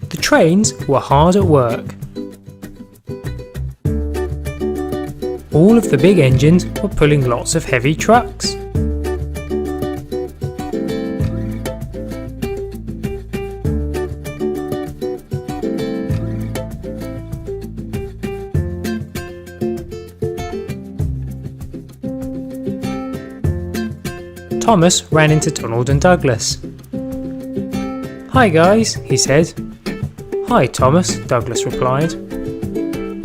The trains were hard at work. All of the big engines were pulling lots of heavy trucks. Thomas ran into Donald and Douglas. "Hi guys," he said. "Hi Thomas," Douglas replied.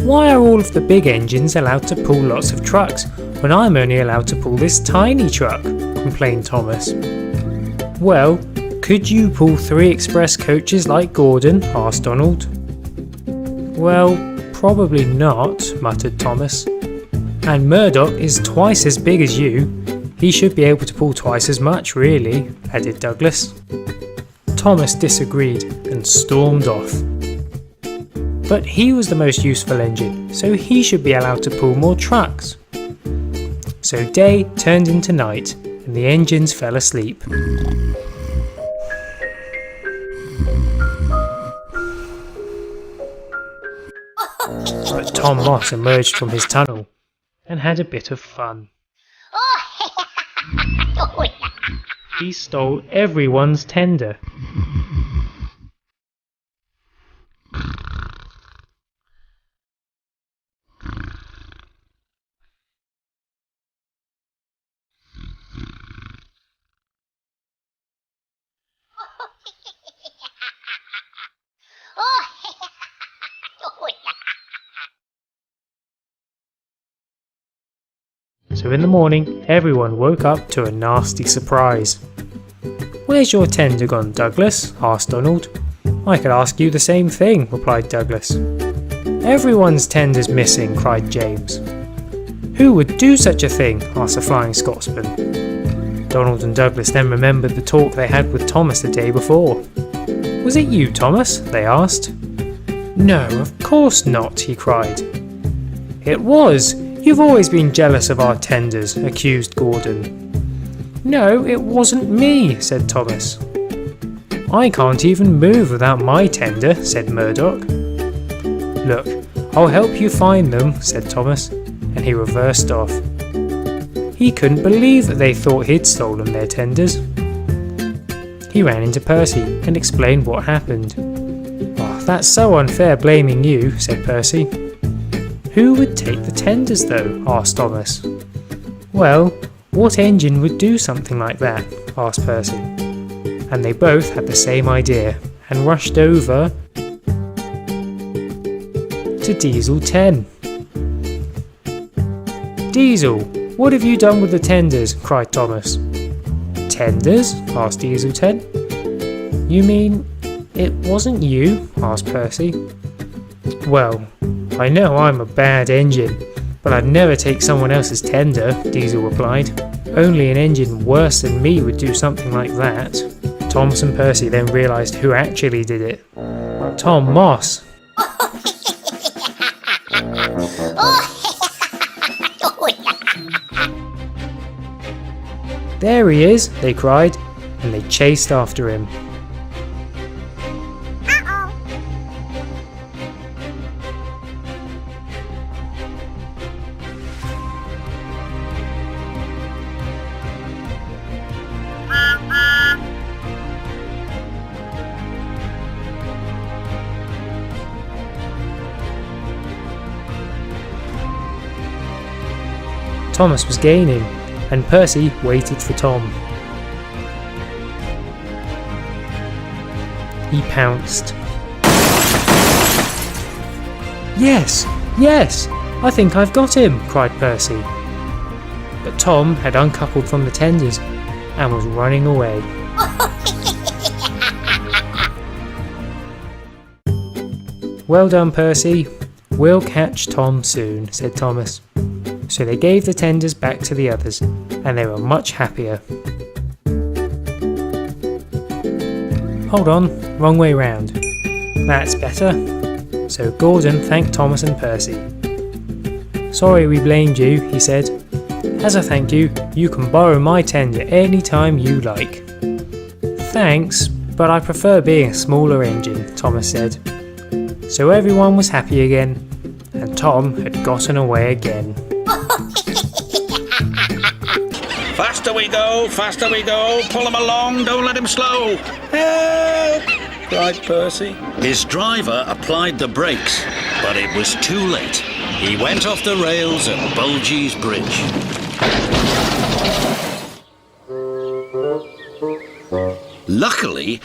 "Why are all of the big engines allowed to pull lots of trucks when I'm only allowed to pull this tiny truck?" complained Thomas. "Well, could you pull 3 express coaches like Gordon?" asked Donald. "Well, probably not," muttered Thomas. "And Murdoch is twice as big as you. He should be able to pull twice as much, really," added Douglas. Thomas disagreed and stormed off. But he was the most useful engine, so he should be allowed to pull more trucks. So day turned into night, and the engines fell asleep. But Tom Moss emerged from his tunnel and had a bit of fun. He stole everyone's tender. So in the morning, everyone woke up to a nasty surprise. "Where's your tender gone, Douglas?" asked Donald. "I could ask you the same thing," replied Douglas. "Everyone's tender's missing," cried James. "Who would do such a thing?" asked the Flying Scotsman. Donald and Douglas then remembered the talk they had with Thomas the day before. "Was it you, Thomas?" they asked. "No, of course not," he cried. "It was! You've always been jealous of our tenders," accused Gordon. "No, it wasn't me," said Thomas. "I can't even move without my tender," said Murdoch. "Look, I'll help you find them," said Thomas, and he reversed off. He couldn't believe that they thought he'd stolen their tenders. He ran into Percy and explained what happened. "Oh, that's so unfair blaming you," said Percy. "Who would take the tenders though?" asked Thomas. "Well, what engine would do something like that?" asked Percy. And they both had the same idea and rushed over to Diesel 10. "Diesel, what have you done with the tenders?" cried Thomas. "Tenders?" asked Diesel 10. "You mean it wasn't you?" asked Percy. "Well, I know I'm a bad engine, but I'd never take someone else's tender," Diesel replied. "Only an engine worse than me would do something like that." Thomas and Percy then realised who actually did it. Tom Moss. "There he is," they cried, and they chased after him. Thomas was gaining, and Percy waited for Tom. He pounced. "Yes, yes, I think I've got him," cried Percy. But Tom had uncoupled from the tenders and was running away. "Well done, Percy. We'll catch Tom soon," said Thomas. So they gave the tenders back to the others, and they were much happier. "Hold on, wrong way round. That's better." So Gordon thanked Thomas and Percy. "Sorry we blamed you," he said. As a thank you, you can borrow my tender any time you like. Thanks, but I prefer being a smaller engine, Thomas said. So everyone was happy again, and Tom had gotten away again. Faster we go, pull him along, don't let him slow. Help! Cried Percy. His driver applied the brakes, but it was too late. He went off the rails at Bulgee's Bridge. Luckily,